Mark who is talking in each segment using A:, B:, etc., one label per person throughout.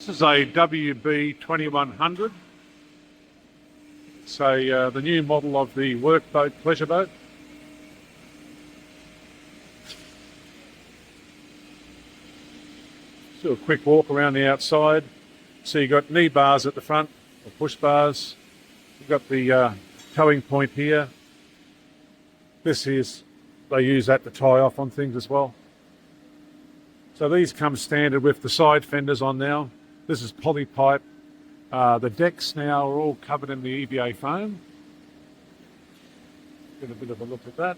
A: This is a WB 2100. It's the new model of the workboat pleasure boat. Do a quick walk around the outside. So you've got knee bars at the front, or push bars. You've got the towing point here. This is, they use that to tie off on things as well. So these come standard with the side fenders on now. This is poly pipe. The decks now are all covered in the EVA foam. Get a bit of a look at that.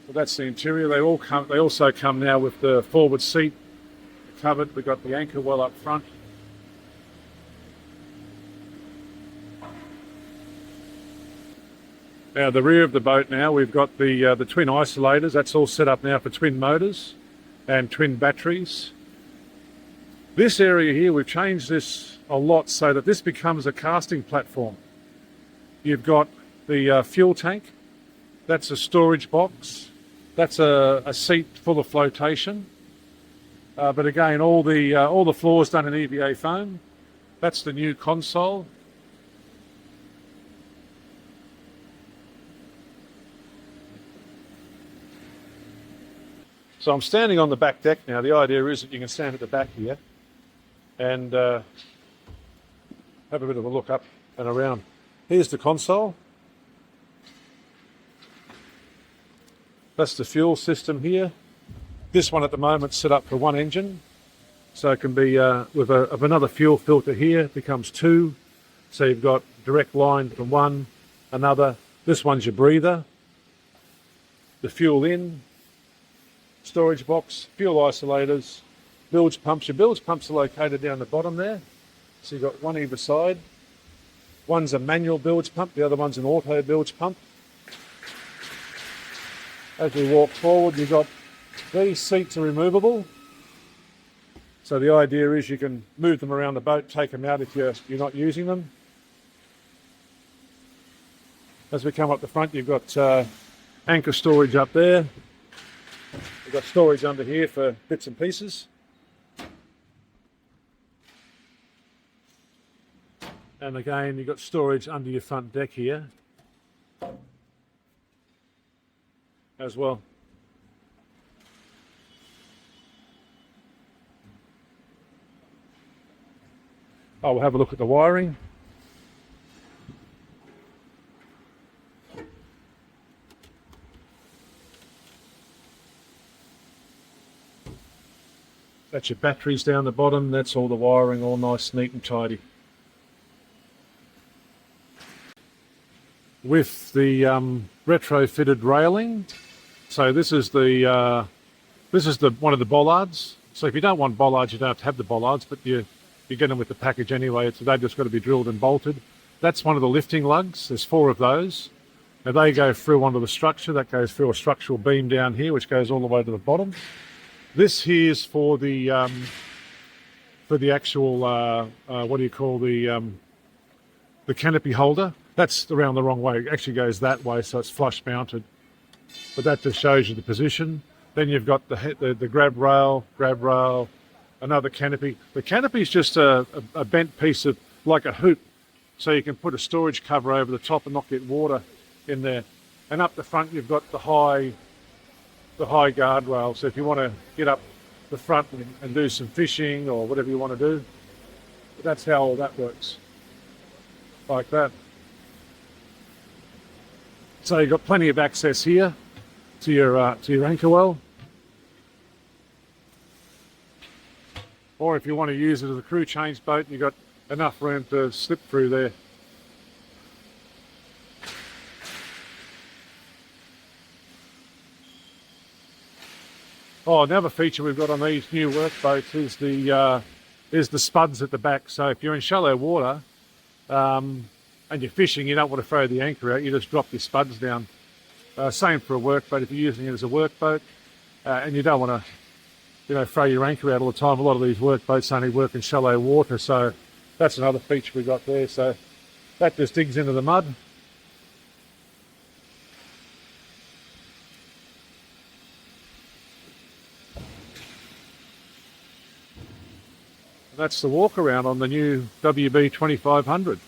A: So that's the interior. They also come now with the forward seat covered. We've got the anchor well up front. Now the rear of the boat now, we've got the twin isolators. That's all set up now for twin motors and twin batteries. This area here, we've changed this a lot so that this becomes a casting platform. You've got the fuel tank. That's a storage box. That's a seat full of flotation. But again, all the floors done in EVA foam. That's the new console. So I'm standing on the back deck now. The idea is that you can stand at the back here and have a bit of a look up and around. Here's the console. That's the fuel system here. This one at the moment set up for one engine. So it can be with another fuel filter here, it becomes two. So you've got direct line from one, another. This one's your breather. The fuel in, storage box, fuel isolators, bilge pumps. Your bilge pumps are located down the bottom there. So you've got one either side. One's a manual bilge pump, the other one's an auto bilge pump. As we walk forward, you've got these seats are removable. So the idea is you can move them around the boat, take them out if you're not using them. As we come up the front, you've got anchor storage up there. We've got storage under here for bits and pieces. And again, you've got storage under your front deck here as well. Oh, we'll have a look at the wiring. That's your batteries down the bottom. That's all the wiring, all nice, neat and tidy. With the retrofitted railing. So this is the one of the bollards. So if you don't want bollards, you don't have to have the bollards, but you get them with the package anyway. So they've just got to be drilled and bolted. That's one of the lifting lugs. There's 4 of those. Now they go through onto the structure. That goes through a structural beam down here, which goes all the way to the bottom. This here is for the actual what do you call the canopy holder. That's around the wrong way. It actually goes that way, so it's flush mounted. But that just shows you the position. Then you've got the grab rail, another canopy. The canopy is just a bent piece of, like a hoop, so you can put a storage cover over the top and not get water in there. And up the front, you've got the high guardrail. So if you want to get up the front and do some fishing or whatever you want to do, that's how all that works, like that. So you've got plenty of access here to your anchor well. Or if you want to use it as a crew change boat, you've got enough room to slip through there. Oh, another feature we've got on these new workboats is the spuds at the back. So if you're in shallow water and you're fishing, you don't want to throw the anchor out, you just drop your spuds down. Same for a workboat. If you're using it as a workboat and you don't want to throw your anchor out all the time, a lot of these workboats only work in shallow water, so that's another feature we've got there. So that just digs into the mud. That's the walk around on the new WB 2500.